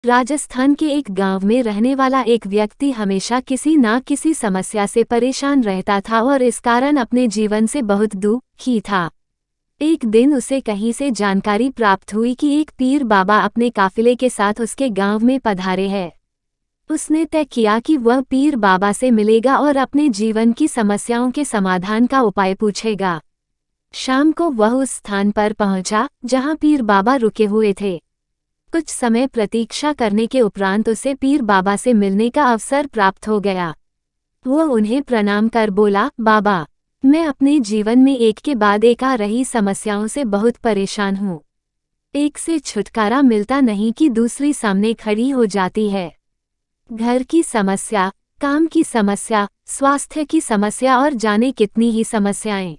राजस्थान के एक गांव में रहने वाला एक व्यक्ति हमेशा किसी ना किसी समस्या से परेशान रहता था और इस कारण अपने जीवन से बहुत दुखी था। एक दिन उसे कहीं से जानकारी प्राप्त हुई कि एक पीर बाबा अपने काफिले के साथ उसके गांव में पधारे हैं। उसने तय किया कि वह पीर बाबा से मिलेगा और अपने जीवन की समस्याओं के समाधान का उपाय पूछेगा। शाम को वह उस स्थान पर पहुंचा जहां पीर बाबा रुके हुए थे। कुछ समय प्रतीक्षा करने के उपरांत उसे पीर बाबा से मिलने का अवसर प्राप्त हो गया। वह उन्हें प्रणाम कर बोला, बाबा, मैं अपने जीवन में एक के बाद एक आ रही समस्याओं से बहुत परेशान हूँ। एक से छुटकारा मिलता नहीं कि दूसरी सामने खड़ी हो जाती है। घर की समस्या, काम की समस्या, स्वास्थ्य की समस्या और जाने कितनी ही समस्याएं।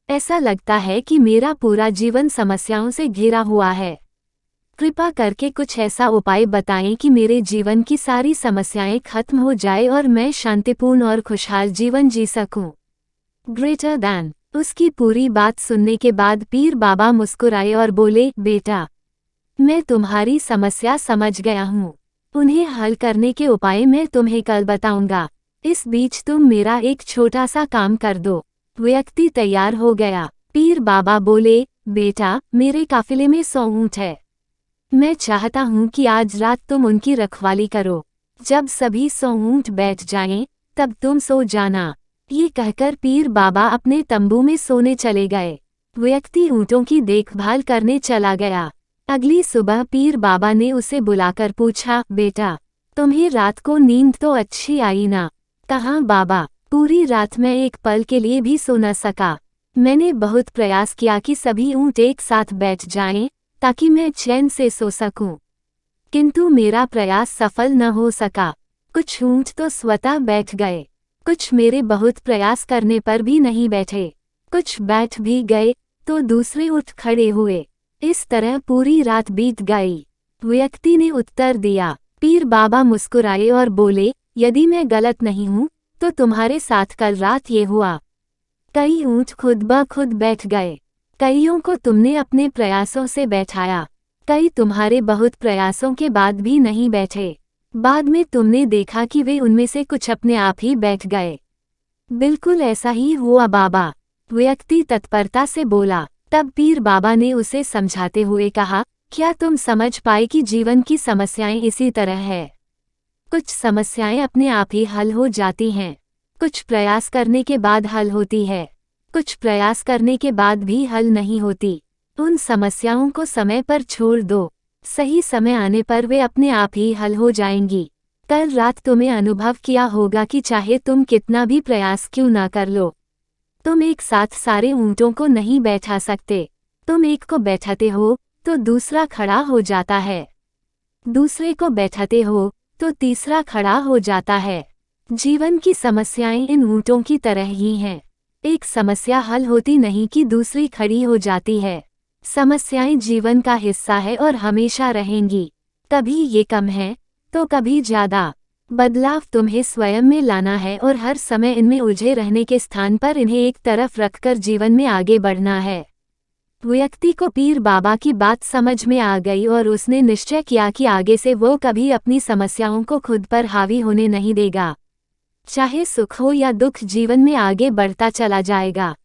ऐसा लगता है कि मेरा पूरा जीवन समस्याओं से घिरा हुआ है। कृपा करके कुछ ऐसा उपाय बताएं कि मेरे जीवन की सारी समस्याएं खत्म हो जाए और मैं शांतिपूर्ण और खुशहाल जीवन जी सकूं। Greater than. उसकी पूरी बात सुनने के बाद पीर बाबा मुस्कुराए और बोले, बेटा, मैं तुम्हारी समस्या समझ गया हूँ। उन्हें हल करने के उपाय मैं तुम्हें कल बताऊंगा। इस बीच तुम मेरा एक छोटा सा काम कर दो। व्यक्ति तैयार हो गया। पीर बाबा बोले, बेटा, मेरे काफिले में 100 ऊंट है। मैं चाहता हूँ कि आज रात तुम उनकी रखवाली करो। जब सभी 100 ऊंट बैठ जाएं, तब तुम सो जाना। ये कहकर पीर बाबा अपने तंबू में सोने चले गए। व्यक्ति ऊंटों की देखभाल करने चला गया। अगली सुबह पीर बाबा ने उसे बुलाकर पूछा, बेटा, तुम्हें रात को नींद तो अच्छी आई ना? कहाँ बाबा, पूरी रात मैं एक पल के लिए भी सो न सका। मैंने बहुत प्रयास किया कि सभी ऊंट एक साथ बैठ जाएं, ताकि मैं चैन से सो सकूं। किंतु मेरा प्रयास सफल न हो सका। कुछ ऊंट तो स्वतः बैठ गए, कुछ मेरे बहुत प्रयास करने पर भी नहीं बैठे। कुछ बैठ भी गए तो दूसरे उठ खड़े हुए। इस तरह पूरी रात बीत गई। व्यक्ति ने उत्तर दिया। पीर बाबा मुस्कुराए और बोले, यदि मैं गलत नहीं हूँ तो तुम्हारे साथ कल रात ये हुआ। कई ऊंट खुद ब खुद बैठ गए। कईयों को तुमने अपने प्रयासों से बैठाया। कई तुम्हारे बहुत प्रयासों के बाद भी नहीं बैठे। बाद में तुमने देखा कि वे उनमें से कुछ अपने आप ही बैठ गए। बिल्कुल ऐसा ही हुआ बाबा, व्यक्ति तत्परता से बोला। तब पीर बाबा ने उसे समझाते हुए कहा, क्या तुम समझ पाए कि जीवन की समस्याएं इसी तरह है? कुछ समस्याएं अपने आप ही हल हो जाती हैं, कुछ प्रयास करने के बाद हल होती है, कुछ प्रयास करने के बाद भी हल नहीं होती। उन समस्याओं को समय पर छोड़ दो। सही समय आने पर वे अपने आप ही हल हो जाएंगी। कल रात तुम्हें अनुभव किया होगा कि चाहे तुम कितना भी प्रयास क्यों ना कर लो, तुम एक साथ सारे ऊंटों को नहीं बैठा सकते। तुम एक को बैठाते हो तो दूसरा खड़ा हो जाता है, दूसरे को बैठाते हो तो तीसरा खड़ा हो जाता है। जीवन की समस्याएं इन ऊंटों की तरह ही हैं। एक समस्या हल होती नहीं कि दूसरी खड़ी हो जाती है। समस्याएं जीवन का हिस्सा है और हमेशा रहेंगी। कभी ये कम है तो कभी ज्यादा। बदलाव तुम्हें स्वयं में लाना है और हर समय इनमें उलझे रहने के स्थान पर इन्हें एक तरफ रखकर जीवन में आगे बढ़ना है। व्यक्ति को पीर बाबा की बात समझ में आ गई और उसने निश्चय किया कि आगे से वो कभी अपनी समस्याओं को खुद पर हावी होने नहीं देगा। चाहे सुख हो या दुख, जीवन में आगे बढ़ता चला जाएगा।